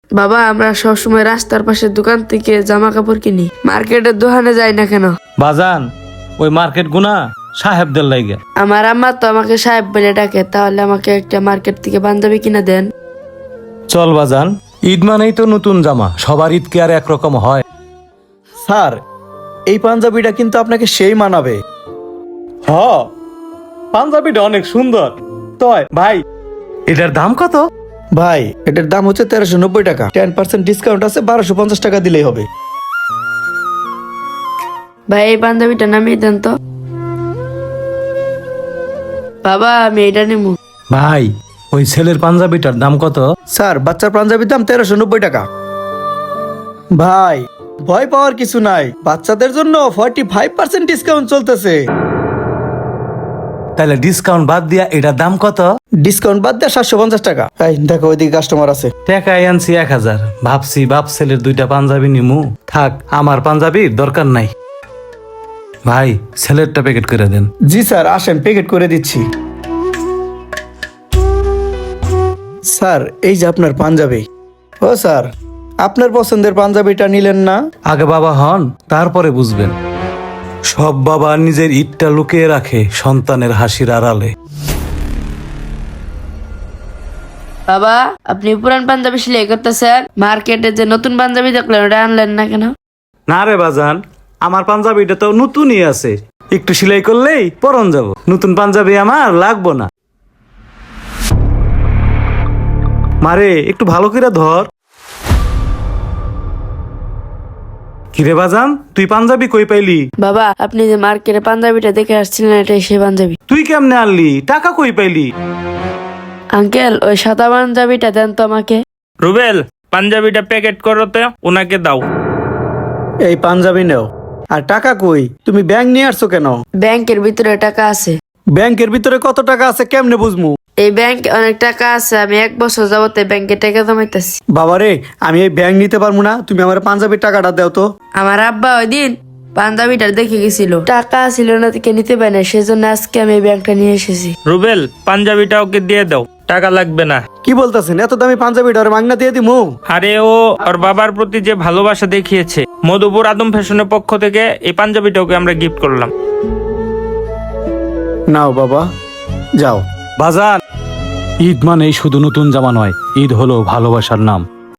বাবা আমরা সবসময় রাস্তার পাশে দোকান থেকে জামা কাপড় কিনি, মার্কেটের দোকানে যাই না কেন? বাজান ওই মার্কেট গুনা সাহেবদের লাগে। আমার আম্মা তো আমাকে সাহেব বলে ডাকে, তাহলে আমাকে একটা মার্কেট থেকে পাঞ্জাবি কিনে দেন। চল বাজান, ঈদ মানেই তো নতুন জামা, সবার ঈদ কি আর একরকম হয়? স্যার, এই পাঞ্জাবিটা কিন্তু আপনাকে সেই মানাবে। হ, পাঞ্জাবিটা অনেক সুন্দর। তয় ভাই এটার দাম কত? ভাই, এটার দাম হচ্ছে 1390 টাকা। 10% ডিসকাউন্ট আছে, 1250 টাকা দিলেই হবে। ভাই এই পাঞ্জাবিটা নামিয়ে দেন তো। বাবা আমি এটা নেব। ভাই ওই ছেলের পাঞ্জাবিটার দাম কত? স্যার, বাচ্চার পাঞ্জাবির দাম 1390 টাকা। ভাই, ভয় পাওয়ার কিছু নাই, বাচ্চাদের জন্য 45% ডিসকাউন্ট চলতেছে। তাহলে ডিসকাউন্ট বাদ দিয়া এটার দাম কত? ডিসকাউন্ট বাদ দিয়ে 750 টাকা। এই দেখো, ওইদিকে কাস্টমার আছে। টাকায় আনছি 1000, ভাবছি বাপ ছেলের দুইটা পাঞ্জাবি নিমু, থাক আমার পাঞ্জাবির দরকার নাই। ভাই ছেলেরটা প্যাকেট করে দেন। জি স্যার, আসেন প্যাকেট করে দিচ্ছি। স্যার, এই যে আপনার পাঞ্জাবি। ও স্যার, আপনার পছন্দের পাঞ্জাবিটা নিলেন না? আগে বাবা হন, তারপরে বুঝবেন। সব বাবা নিজের ঈদটা লুকিয়ে রাখে সন্তানের হাসির আড়ালে। বাবা আপনি পুরান পাঞ্জাবি সেলাই করতেছেন, মার্কেটে যে নতুন পাঞ্জাবি দেখলেন ওটা আনলেন না কেন? না রে বাজান, আমার পাঞ্জাবিটা তো নতুনই আছে, একটু সেলাই করলেই পরন যাব, নতুন পাঞ্জাবি আমার লাগবো না। মারে একটু ভালো করে ধর। কিরে বাজান, তুই পাঞ্জাবি কই পাইলি? বাবা আপনি যে মার্কেটে পাঞ্জাবিটা দেখে আসছিলেন এটাই সেই পাঞ্জাবি। তুই কেমনে আনলি? টাকা কই পাইলি? আঙ্কেল ওই সাদা পাঞ্জাবিটা দেন তো আমাকে। রুবেল, পাঞ্জাবিটা প্যাকেট করো তো, ওনাকে দাও। এই পাঞ্জাবি নেও। আর টাকা কই? তুমি ব্যাংক নিয়ে আসছো কেন? ব্যাংকের ভিতরে টাকা আছে। ব্যাংকের ভিতরে কত টাকা আছে কেমনে বুঝমু? এই ব্যাংকে অনেক টাকা আছে, আমি 1 বছর যাবতে ব্যাংকে টাকা জমাইতেছি। বাবারে, আমি এই ব্যাংক নিতে পারবো না, তুমি আমার পাঞ্জাবির টাকাটা দাও তো। আমার আব্বা ওই দিন পাঞ্জাবিটা দেখে গেছিল, টাকা ছিল না থেকে নিতে পারে না, সেজন্য আজকে আমি এই ব্যাংকটা নিয়ে এসেছি। রুবেল, পাঞ্জাবিটা ওকে দিয়ে দাও, টাকা লাগবে না। কি বলতেছেন? এত দামি পাঞ্জাবিটা ওর মাগনা দিয়ে দিমু? আরে ও ওর বাবার প্রতি যে ভালোবাসা দেখিয়েছে, মধুপুর আদম ফ্যাশনের পক্ষ থেকে এই পাঞ্জাবিটা ওকে আমরা গিফট করলাম। নাও বাবা, যাও। বাজান, ঈদ মানেই শুধু নতুন জামা নয়, ঈদ হলো ভালোবাসার নাম।